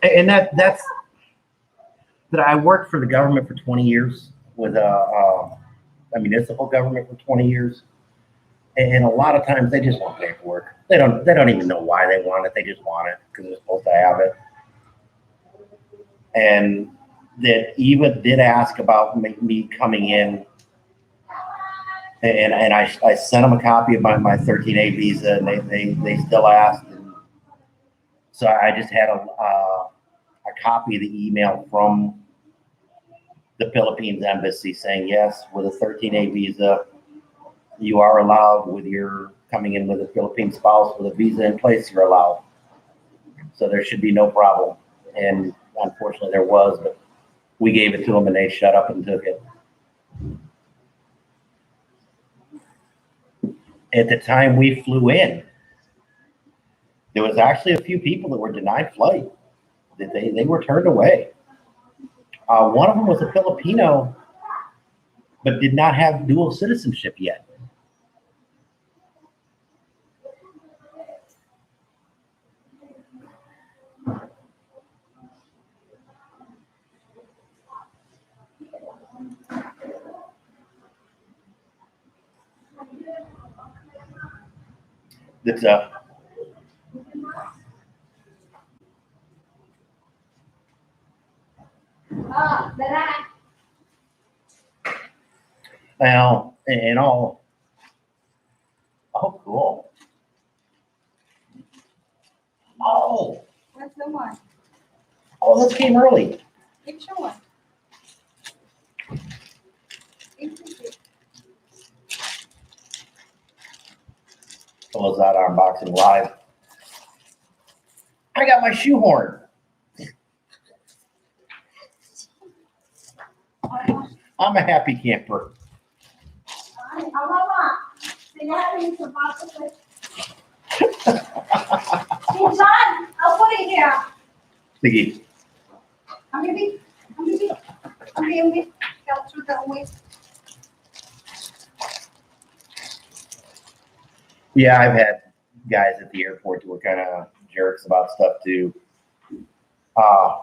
And that's that I worked for the government for 20 years with a municipal government for 20 years. And a lot of times they just want paperwork. They don't even know why they want it. They just want it because they're supposed to have it. And that Eva did ask about me coming in, and I sent them a copy of my 13A visa, and they still asked. And so I just had a copy of the email from the Philippines embassy saying, yes, with a 13A visa, you are allowed with your coming in with a Philippine spouse with a visa in place, you're allowed. So there should be no problem. And unfortunately there was, but we gave it to them and they shut up and took it. At the time we flew in, there was actually a few people that were denied flight. That they were turned away. One of them was a Filipino, but did not have dual citizenship yet. That's now and all. Oh, cool. Oh, What's the one? oh, this came early. Which one? Was that unboxing live? I got my shoehorn. I'm a happy camper. I'll put it here. Thingy. Capture that way. Yeah, I've had guys at the airport who were kind of jerks about stuff too. I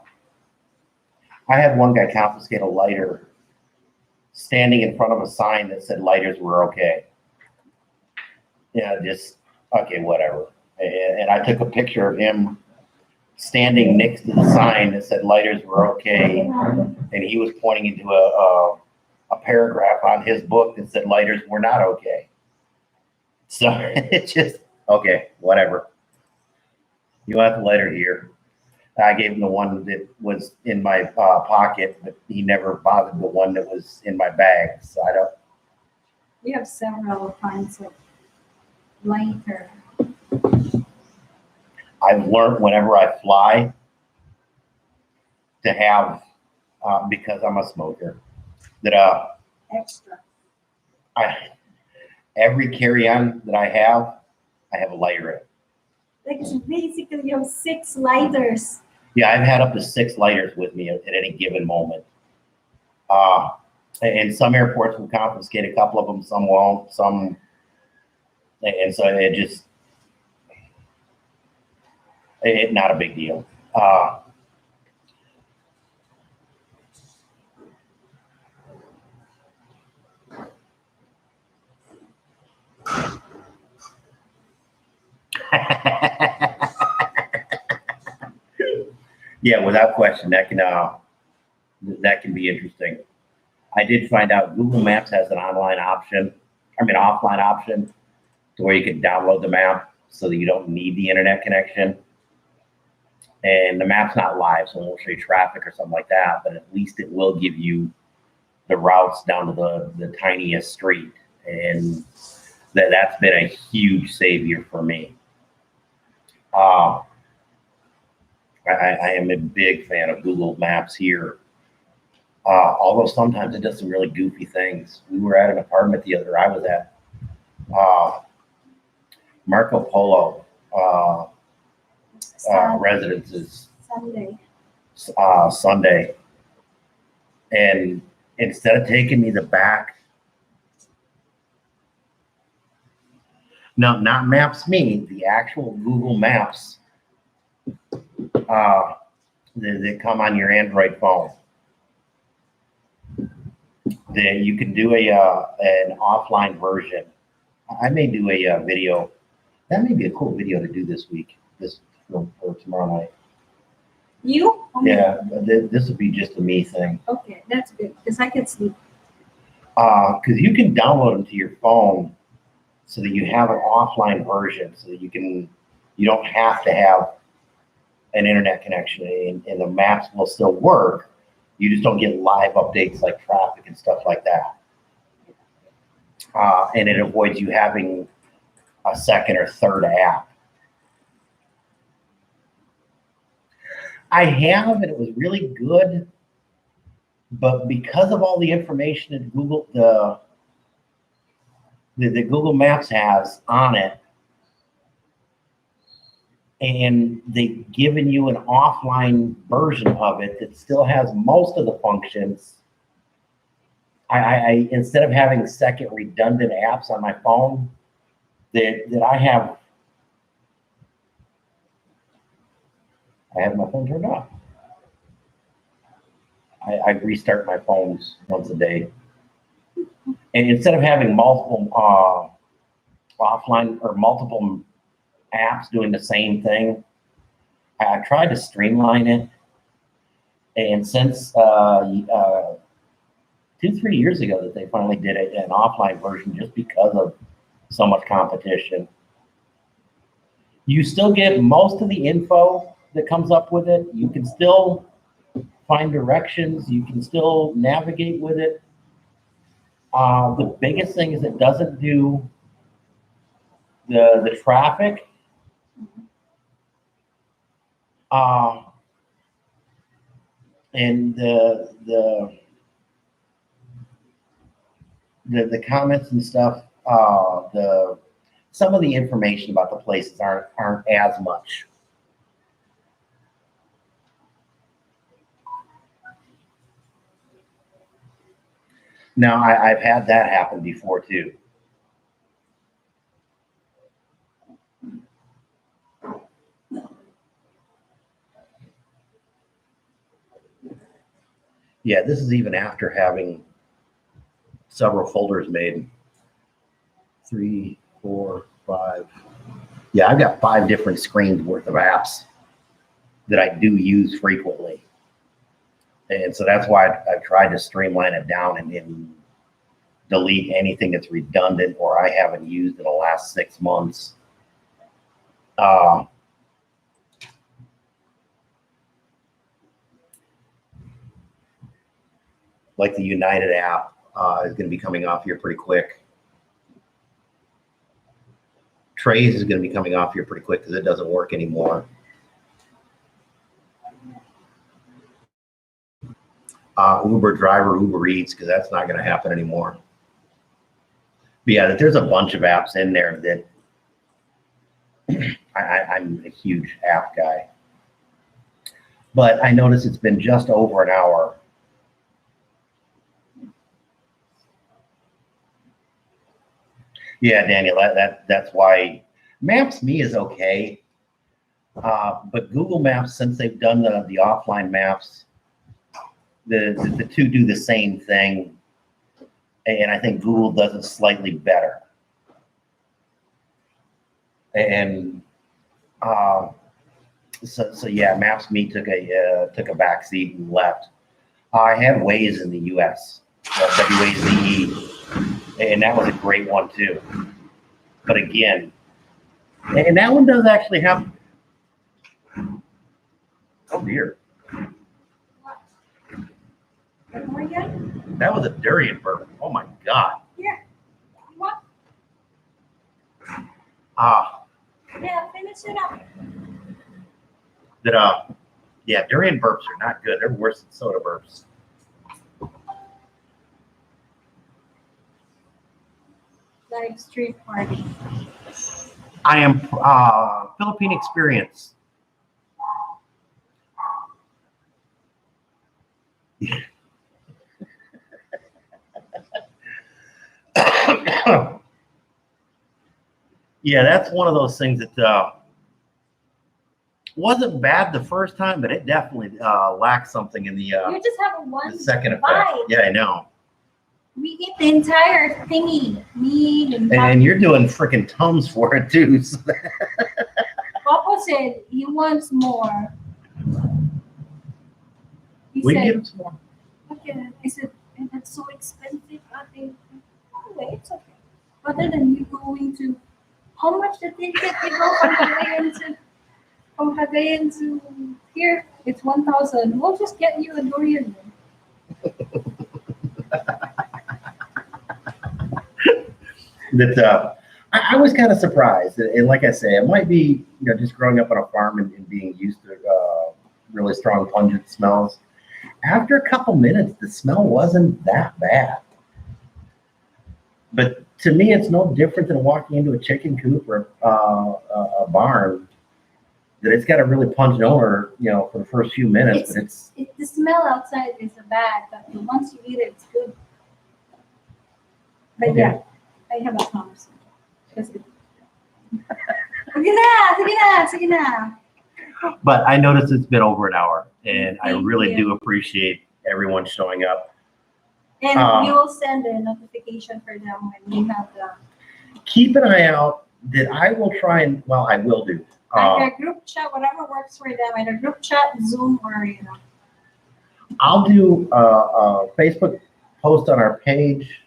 had one guy confiscate a lighter standing in front of a sign that said lighters were okay. Yeah, just okay, whatever. And I took a picture of him standing next to the sign that said lighters were okay, and he was pointing into a paragraph on his book that said lighters were not okay. So it's just okay, whatever. You want the lighter here. I gave him the one that was in my pocket, but he never bothered the one that was in my bag. So I don't. We have several kinds of lighter. I've learned whenever I fly to have, because I'm a smoker, that Extra. every carry-on that I have a lighter in it. Like so basically you have 6 lighters. Yeah, I've had up to 6 lighters with me at any given moment. And some airports will confiscate a couple of them, some won't, some, and so it's not a big deal. Yeah, without question, that can be interesting. I did find out Google Maps has an offline option to where you can download the map so that you don't need the internet connection. And the map's not live, so it won't show you traffic or something like that, but at least it will give you the routes down to the tiniest street. And that's been a huge savior for me. I am a big fan of Google Maps here. Although sometimes it does some really goofy things. We were at an apartment I was at Marco Polo residences Sunday. And instead of taking me the back, no, not Maps Me, the actual Google Maps that come on your Android phone. That you can do an offline version. I may do a video. That may be a cool video to do this week, or tomorrow night. You? Yeah, this would be just a me thing. Okay, that's good because I can sleep. Because you can download them to your phone so that you have an offline version, so that you don't have to have an internet connection, and the maps will still work. You just don't get live updates like traffic and stuff like that. And it avoids you having a second or third app. I have, and it was really good, but because of all the information that the Google Maps has on it, and they've given you an offline version of it that still has most of the functions. I instead of having second redundant apps on my phone that I have my phone turned off. I restart my phones once a day. And instead of having multiple offline or multiple apps doing the same thing, I tried to streamline it. And since 2-3 years ago that they finally did an offline version just because of so much competition, you still get most of the info that comes up with it. You can still find directions. You can still navigate with it. The biggest thing is it doesn't do the traffic. And the comments and stuff, some of the information about the places aren't as much. Now, I've had that happen before too. Yeah, this is even after having several folders made. 3, 4, 5. Yeah, I've got 5 different screens worth of apps that I do use frequently. And so that's why I've tried to streamline it down and delete anything that's redundant or I haven't used in the last 6 months. like the United app is going to be coming off here pretty quick. Trace is going to be coming off here pretty quick because it doesn't work anymore. Uber driver, Uber Eats, because that's not going to happen anymore. But yeah, there's a bunch of apps in there that I'm a huge app guy. But I noticed it's been just over an hour. Yeah, Daniel, that's why Maps.me is okay. But Google Maps, since they've done the offline maps, the two do the same thing. And I think Google does it slightly better. And so yeah, Maps.me took a back seat and left. I had Waze in the U.S., WAZE, and that was a great one too. But again, and that one does actually have. Oh dear, that was a durian burp. Oh my God. Yeah. What? Yeah, finish it up. Yeah, durian burps are not good. They're worse than soda burps. Live stream party. I am Philippine experience. Yeah, that's one of those things that wasn't bad the first time, but it definitely lacked something in the You just have one second effect. bite. Yeah, I know. We eat the entire thingy. Me and And you're doing freaking Tums for it too. So Papa said he wants more. He we can said, get him some more. okay. I said, and that's so expensive. I think, anyway, it's okay. Other than you going to, how much the ticket to go from Cagayan to here? It's 1,000. We'll just get you a durian. That I was kind of surprised, and like I say, it might be just growing up on a farm and being used to really strong pungent smells. After a couple minutes, the smell wasn't that bad. But to me, it's no different than walking into a chicken coop or a barn. That it's got a really pungent odor, for the first few minutes. The smell outside is bad, but once you eat it, it's good. But Okay. yeah, I have a conversation. Sige na. But I noticed it's been over an hour, and I Thank really you. do appreciate everyone showing up. And we will send a notification for them when we have the Keep an eye out that I will try and, well, I will do. either group chat, whatever works for them, either group chat, Zoom, or I'll do a Facebook post on our page.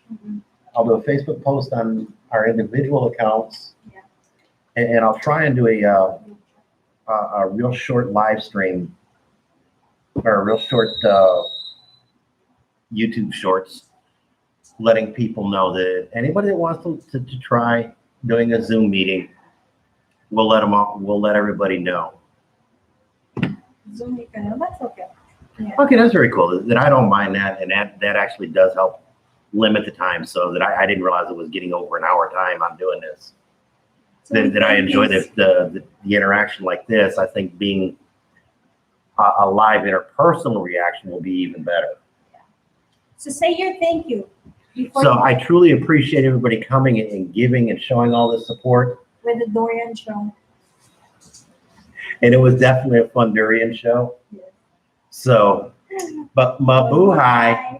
I'll do a Facebook post on our individual accounts. Yeah. And I'll try and do a real short live stream or a real short YouTube shorts, letting people know that anybody that wants to try doing a Zoom meeting, we'll let everybody know. Zoom, you can, that's okay. Yeah. Okay, that's very cool. That I don't mind that, and that actually does help limit the time, so that I didn't realize it was getting over an hour time on doing this. So That I enjoy the interaction like this. I think being a live interpersonal reaction will be even better. So say your thank you. Before So I truly appreciate everybody coming and giving and showing all this support. with the Durian show. And it was definitely a fun durian show. Yes. So, but mabuhay. Bye.